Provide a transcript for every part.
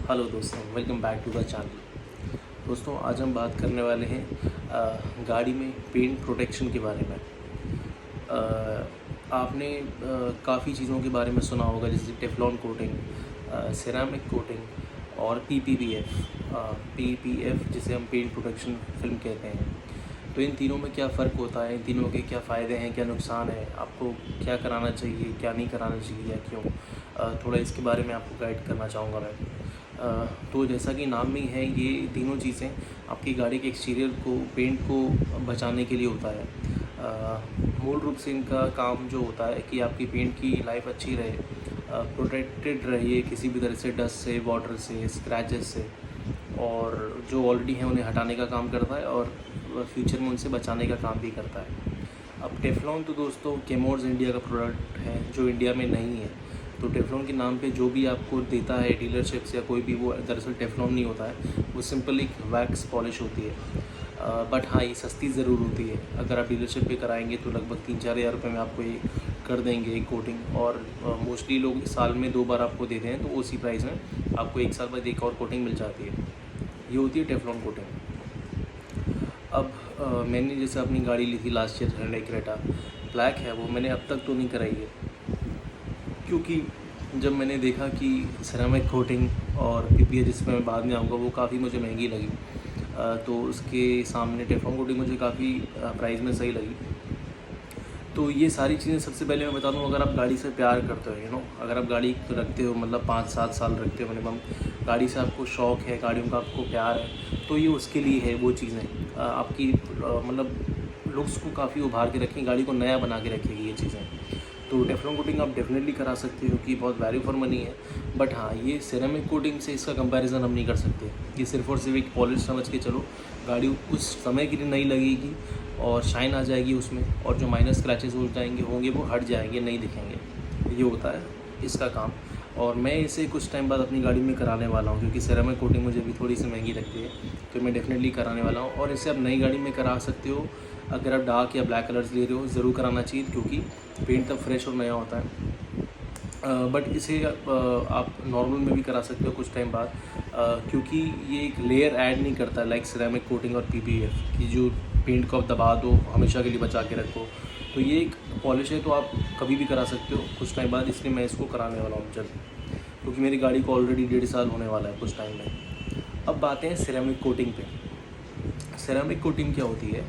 Hello दोस्तों, welcome back to the channel. दोस्तों, आज हम बात करने वाले हैं गाड़ी में पेंट प्रोटेक्शन के बारे में। आपने काफ़ी चीज़ों के बारे में सुना होगा, जैसे टेफ्लॉन कोटिंग, सिरेमिक कोटिंग और पीपीएफ जिसे हम पेंट प्रोटेक्शन फिल्म कहते हैं। तो इन तीनों में क्या फ़र्क होता है, इन तीनों के क्या फ़ायदे हैं, क्या नुकसान है, आपको क्या कराना चाहिए, क्या नहीं कराना चाहिए या क्यों, थोड़ा इसके बारे में आपको गाइड करना चाहूँगा मैं। तो जैसा कि नाम में ही है, ये तीनों चीज़ें आपकी गाड़ी के एक्सटीरियर को, पेंट को बचाने के लिए होता है। मूल रूप से इनका काम जो होता है कि आपकी पेंट की लाइफ अच्छी रहे, प्रोटेक्टेड रहिए किसी भी तरह से, डस्ट से, वाटर से, स्क्रैचेस से, और जो ऑलरेडी हैं उन्हें हटाने का काम करता है और फ्यूचर में उनसे बचाने का काम भी करता है। अब टेफ्लॉन तो दोस्तों केमोर्स इंडिया का प्रोडक्ट है, जो इंडिया में नहीं है। तो टेफ्लॉन के नाम पे जो भी आपको देता है डीलरशिप्स या कोई भी, वो दरअसल टेफ्लॉन नहीं होता है, वो सिंपल एक वैक्स पॉलिश होती है। बट हाँ, ये सस्ती ज़रूर होती है। अगर आप डीलरशिप पे कराएंगे तो लगभग 3-4 हज़ार रुपये में आपको ये कर देंगे एक कोटिंग, और मोस्टली लोग साल में 2 बार आपको देते हैं, तो उसी प्राइस में आपको 1 साल बाद एक और कोटिंग मिल जाती है। ये होती है टेफ्लॉन कोटिंग। अब मैंने जैसे अपनी गाड़ी ली थी last year, hyundai Creta black है, वो मैंने अब तक तो नहीं कराई है, क्योंकि जब मैंने देखा कि सिरेमिक कोटिंग और पीपीए, जिसमें मैं बाद में आऊँगा, वो काफ़ी मुझे महंगी लगी, तो उसके सामने टेफ्लॉन कोटिंग मुझे काफ़ी प्राइस में सही लगी। तो ये सारी चीज़ें सबसे पहले मैं बता दूँ, अगर आप गाड़ी से प्यार करते हो, अगर आप गाड़ी रखते हो, मतलब 5-7 साल रखते हो मिनिमम, गाड़ी से आपको शौक़ है, गाड़ियों का आपको प्यार है, तो ये उसके लिए है। वो चीज़ें आपकी मतलब लुक्स को काफ़ी उभार के रखेंगी, गाड़ी को नया बना के रखेगी ये चीज़ें। तो टेफ्लॉन कोटिंग आप डेफिनेटली करा सकते हो, कि बहुत वैल्यू फॉर मनी है। बट हाँ, ये सिरेमिक कोटिंग से इसका कंपैरिजन हम नहीं कर सकते। ये सिर्फ और सिर्फ एक पॉलिश समझ के चलो, गाड़ी उस समय के लिए नई लगेगी और शाइन आ जाएगी उसमें, और जो माइनर स्क्रैचेस हो जाएंगे होंगे वो हट जाएंगे, नहीं दिखेंगे। ये होता है इसका काम। और मैं इसे कुछ टाइम बाद अपनी गाड़ी में कराने वाला हूँ, क्योंकि सिरेमिक कोटिंग मुझे भी थोड़ी सी महंगी लगती है, तो मैं डेफिनेटली कराने वाला हूँ। और इसे आप नई गाड़ी में करा सकते हो। अगर आप डार्क या ब्लैक कलर्स ले रहे हो, ज़रूर कराना चाहिए, क्योंकि पेंट तब फ्रेश और नया होता है। बट इसे आप नॉर्मल में भी करा सकते हो कुछ टाइम बाद, क्योंकि ये एक लेयर ऐड नहीं करता लाइक सिरेमिक कोटिंग और पीपीएफ, कि जो पेंट को आप दबा दो, हमेशा के लिए बचा के रखो। तो ये एक पॉलिश है, तो आप कभी भी करा सकते हो कुछ टाइम बाद, इसलिए मैं इसको कराने वाला हूँ जल्द, क्योंकि मेरी गाड़ी को ऑलरेडी 1.5 साल होने वाला है कुछ टाइम में। अब बातें हैं सिरेमिक कोटिंग पे। सिरेमिक कोटिंग क्या होती है?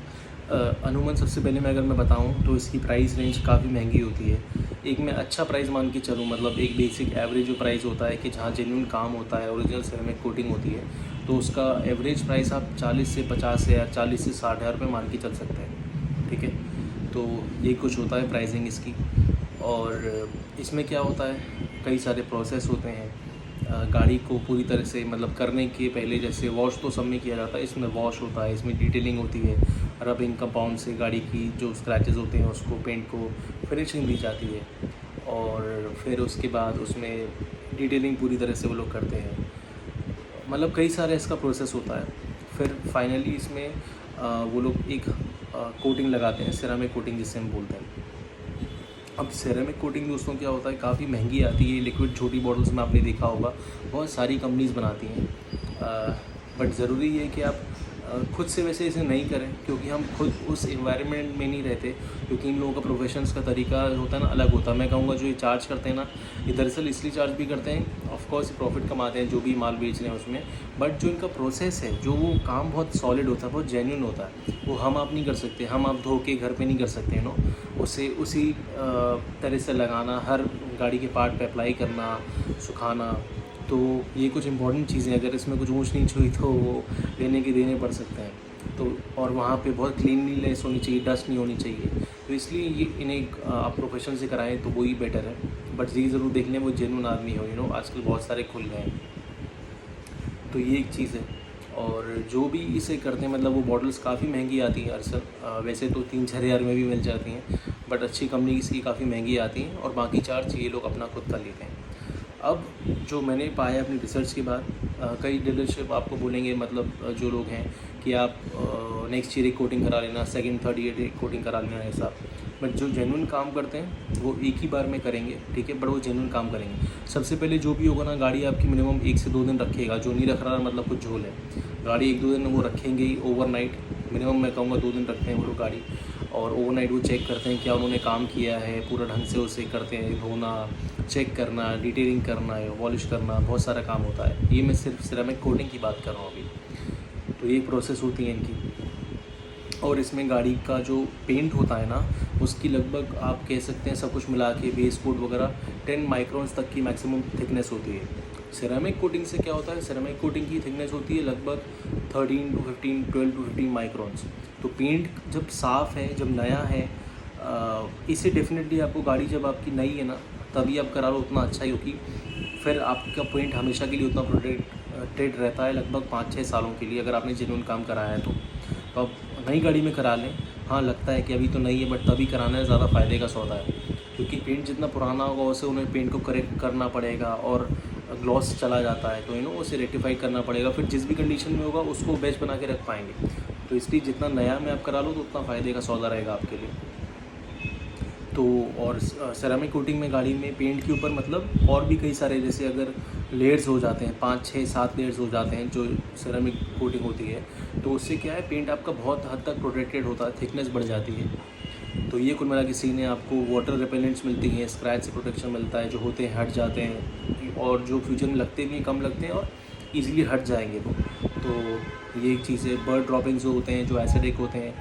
अमूमन सबसे पहले मैं अगर मैं बताऊं तो इसकी प्राइस रेंज काफ़ी महंगी होती है। एक मैं अच्छा प्राइस मान के चलूँ, मतलब एक बेसिक एवरेज जो प्राइस होता है, कि जहाँ जेन्युइन काम होता है, ओरिजिनल सिरेमिक कोटिंग होती है, तो उसका एवरेज प्राइस आप 40 से 50 हज़ार, 40 से 60 हज़ार रुपये मान के चल सकते हैं। ठीक है, तो ये कुछ होता है प्राइसिंग इसकी। और इसमें क्या होता है, कई सारे प्रोसेस होते हैं। गाड़ी को पूरी तरह से, मतलब करने के पहले, जैसे वॉश तो सब में किया जाता है, इसमें वॉश होता है, इसमें डिटेलिंग होती है, रबिंग कंपाउंड से गाड़ी की जो स्क्रैचेस होते हैं उसको, पेंट को फिनिशिंग दी जाती है, और फिर उसके बाद उसमें डिटेलिंग पूरी तरह से वो लोग करते हैं। मतलब कई सारे इसका प्रोसेस होता है। फिर फाइनली इसमें वो लोग एक कोटिंग लगाते हैं, सिरेमिक कोटिंग जिसे हम बोलते हैं। अब सिरेमिक कोटिंग दोस्तों क्या होता है, काफ़ी महंगी आती है। लिक्विड छोटी बॉटल्स में आपने देखा होगा, बहुत सारी कंपनीज़ बनाती हैं। बट ज़रूरी है कि आप खुद से वैसे इसे नहीं करें, क्योंकि हम खुद उस एनवायरनमेंट में नहीं रहते, क्योंकि इन लोगों का प्रोफेशंस का तरीका होता है ना, अलग होता है। मैं कहूँगा जो ये चार्ज करते हैं ना, ये दरअसल इसलिए चार्ज भी करते हैं, ऑफ कोर्स प्रॉफिट कमाते हैं जो भी माल बेच रहे हैं उसमें, बट जो इनका प्रोसेस है, जो वो काम बहुत सॉलिड होता है, बहुत जेन्युइन होता है, वो हम आप नहीं कर सकते। हम आप धो के घर पे नहीं कर सकते, उसे उसी तरह से लगाना, हर गाड़ी के पार्ट पे अप्लाई करना, सुखाना। तो ये कुछ इंपॉर्टेंट चीज़ें, अगर इसमें कुछ ऊँच नीच हुई तो वो लेने के देने पड़ सकते हैं। तो और वहाँ पे बहुत क्लीनलीनेस होनी चाहिए, डस्ट नहीं होनी चाहिए। तो इसलिए ये इन्हें आप प्रोफेशन से कराएं तो वो ही बेटर है। बट ये ज़रूर देख लें वो जेन्युइन आदमी हो, आजकल बहुत सारे खुल गए हैं। तो ये एक चीज़ है। और जो भी इसे करते हैं, मतलब वो बॉटल्स काफ़ी महंगी आती हैं अक्सर, वैसे तो 3-4 हज़ार में भी मिल जाती हैं, बट अच्छी कंपनी की काफ़ी महंगी आती हैं, और बाकी चार्ज ये लोग अपना खुद कर लेते हैं। अब जो मैंने पाया अपनी रिसर्च के बाद, कई डीलरशिप आपको बोलेंगे, मतलब जो लोग हैं, कि आप नेक्स्ट ईयर एक कोटिंग करा लेना, सेकंड थर्ड ईयर एक कोटिंग करा लेना, ऐसा। बट जो जेन्युइन काम करते हैं वो एक ही बार में करेंगे, ठीक है, बट वो जेन्युइन काम करेंगे। सबसे पहले जो भी होगा ना, गाड़ी आपकी मिनिमम 1 से 2 दिन रखेगा। जो नहीं रख रहा मतलब कुछ झोल है। गाड़ी 1-2 दिन वो रखेंगे ही ओवरनाइट, मिनिमम मैं कहूँगा 2 दिन रखते हैं वो लोग गाड़ी। और ओवरनाइट वो चेक करते हैं क्या उन्होंने काम किया है, पूरा ढंग से उसे करते हैं, धोना, चेक करना, डिटेलिंग करना है, पॉलिश करना, बहुत सारा काम होता है। ये मैं सिर्फ सिरेमिक कोटिंग की बात कर रहा हूँ अभी। तो ये प्रोसेस होती है इनकी। और इसमें गाड़ी का जो पेंट होता है ना, उसकी लगभग आप कह सकते हैं सब कुछ मिला के बेस कोट वगैरह 10 माइक्रोन्स तक की मैक्सिमम थिकनेस होती है। सिरेमिक कोटिंग से क्या होता है, सिरेमिक कोटिंग की थिकनेस होती है लगभग 13 to 15, 12 to 15 माइक्रोन्स। तो पेंट जब साफ़ है, जब नया है, इसे डेफिनेटली आपको गाड़ी जब आपकी नई है ना तभी आप करा लो, उतना अच्छा ही होगी। फिर आपका पेंट हमेशा के लिए उतना प्रोटेक्टेड रहता है, लगभग 5-6 सालों के लिए, अगर आपने जेन्युइन काम कराया है तो आप नई गाड़ी में करा लें। हाँ, लगता है कि अभी तो नहीं है, बट तभी कराना ज़्यादा फ़ायदे का सौदा है, क्योंकि पेंट जितना पुराना होगा उससे उन्हें पेंट को करेक्ट करना पड़ेगा और ग्लॉस चला जाता है, तो उसे रेक्टिफाई करना पड़ेगा। फिर जिस भी कंडीशन में होगा उसको बेस्ट बना के रख पाएंगे। तो इसलिए जितना नया में आप करा लो तो उतना फ़ायदे का सौदा रहेगा आपके लिए। तो और सेरामिक कोटिंग में गाड़ी में पेंट के ऊपर मतलब और भी कई सारे, जैसे अगर लेयर्स हो जाते हैं, 5, 6, 7 लेयर्स हो जाते हैं जो सेरामिक कोटिंग होती है, तो उससे क्या है, पेंट आपका बहुत हद तक प्रोटेक्टेड होता है, थिकनेस बढ़ जाती है। तो ये कुल मिला के सीन है। आपको वाटर रिपेलेंट्स मिलती हैं, स्क्रैच से प्रोटेक्शन मिलता है, जो होते हैं हट जाते हैं, और जो फ्यूचर में लगते भी हैं कम लगते हैं और ईज़िली हट जाएंगे वो। तो ये एक चीज़ है। बर्ड ड्रॉपिंग्स जो होते हैं, जो एसिडिक होते हैं,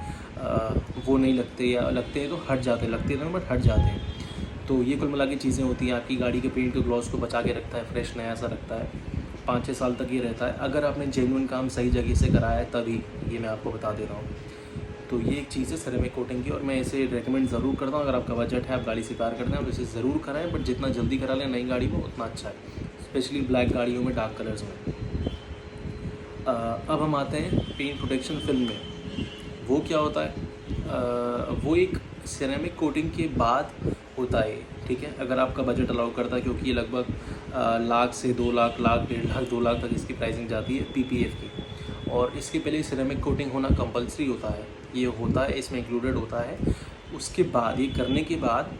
वो नहीं लगते, या लगते हैं तो हट जाते हैं, लगते हैं बट हट जाते हैं। तो ये कुल मिला के चीज़ें होती हैं। आपकी गाड़ी के पेंट के ग्लॉस को बचा के रखता है, फ्रेश नया सा रखता है, 5-6 साल तक ये रहता है, अगर आपने जेन्युइन काम सही जगह से कराया है तभी। ये मैं आपको बता दे रहा हूँ। तो ये एक चीज़ है सेरेमिक कोटिंग की, और मैं इसे रेकमेंड ज़रूर करता हूँ। अगर आपका बजट है, आप गाड़ी से प्यार करते हैं, तो इसे ज़रूर कराएं, बट जितना जल्दी करा लें नई गाड़ी में उतना अच्छा है, स्पेशली ब्लैक गाड़ियों में, डार्क कलर्स में। अब हम आते हैं पेंट प्रोटेक्शन फिल्म में। वो क्या होता है, वो एक सिरेमिक कोटिंग के बाद होता है, ठीक है, अगर आपका बजट अलाउ करता है, क्योंकि ये लगभग लाख से 2 लाख, 1.5 लाख, 2 लाख तक इसकी प्राइसिंग जाती है पीपीएफ की। और इसके पहले सिरेमिक कोटिंग होना कंपलसरी होता है, ये होता है, इसमें इंक्लूडेड होता है। उसके बाद, ये करने के बाद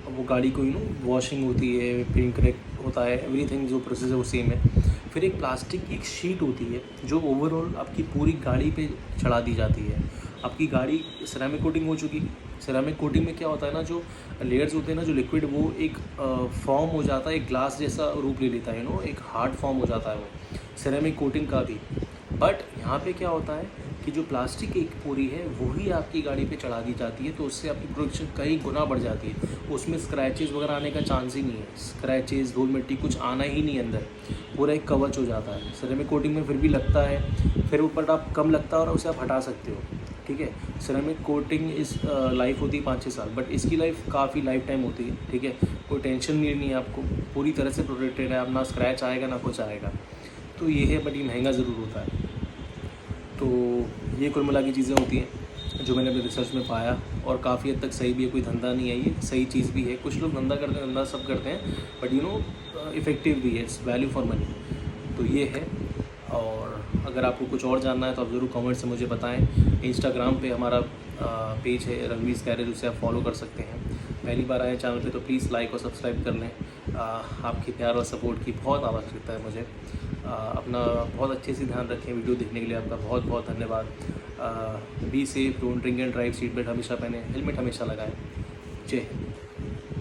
वो गाड़ी को वॉशिंग होती है, पेंट करेक्ट होता है, एवरीथिंग जो प्रोसेस है वो सेम है। फिर एक प्लास्टिक की एक शीट होती है जो ओवरऑल आपकी पूरी गाड़ी पे चढ़ा दी जाती है। आपकी गाड़ी सिरेमिक कोटिंग हो चुकी। सिरेमिक कोटिंग में क्या होता है ना, जो लेयर्स होते हैं ना, जो लिक्विड, वो एक फॉर्म हो जाता है, एक ग्लास जैसा रूप ले लेता है, एक हार्ड फॉर्म हो जाता है वो सिरेमिक कोटिंग का भी। बट यहाँ पे क्या होता है कि जो प्लास्टिक एक पूरी है वही आपकी गाड़ी पे चढ़ा दी जाती है, तो उससे आपकी प्रोटेक्शन कई गुना बढ़ जाती है। उसमें स्क्रैचेस वगैरह आने का चांस ही नहीं है, स्क्रैचेस, धूल मिट्टी कुछ आना ही नहीं अंदर, पूरा एक कवच हो जाता है। सिरेमिक कोटिंग में फिर भी लगता है, फिर ऊपर आप कम लगता है और उसे आप हटा सकते हो, ठीक है। सिरेमिक कोटिंग इस लाइफ होती है 5-6 साल, बट इसकी लाइफ काफ़ी लाइफ टाइम होती है, ठीक है। कोई टेंशन नहीं है, आपको पूरी तरह से प्रोटेक्टेड है, अब ना स्क्रैच आएगा ना कुछ आएगा। तो ये है, बट ये महंगा ज़रूर होता है। तो ये कुल मिला की चीज़ें होती हैं जो मैंने अपने रिसर्च में पाया, और काफ़ी हद तक सही भी है, कोई धंधा नहीं है, ये सही चीज़ भी है। कुछ लोग धंधा करते हैं, धंधा सब करते हैं, बट इफ़ेक्टिव भी है, इट्स वैल्यू फॉर मनी। तो ये है। और अगर आपको कुछ और जानना है तो आप ज़रूर कमेंट से मुझे बताएं। इंस्टाग्राम पे हमारा पेज है रणवीर गैरेज, उसे आप फॉलो कर सकते हैं। पहली बार आए चैनल पे तो प्लीज़ लाइक और सब्सक्राइब कर लें। आपके प्यार और सपोर्ट की बहुत आवश्यकता है मुझे। अपना बहुत अच्छे से ध्यान रखें। वीडियो देखने के लिए आपका बहुत बहुत धन्यवाद। Be safe, don't drink and drive, seat belt हमेशा पहने, हेलमेट हमेशा लगाएं। जय हिंद।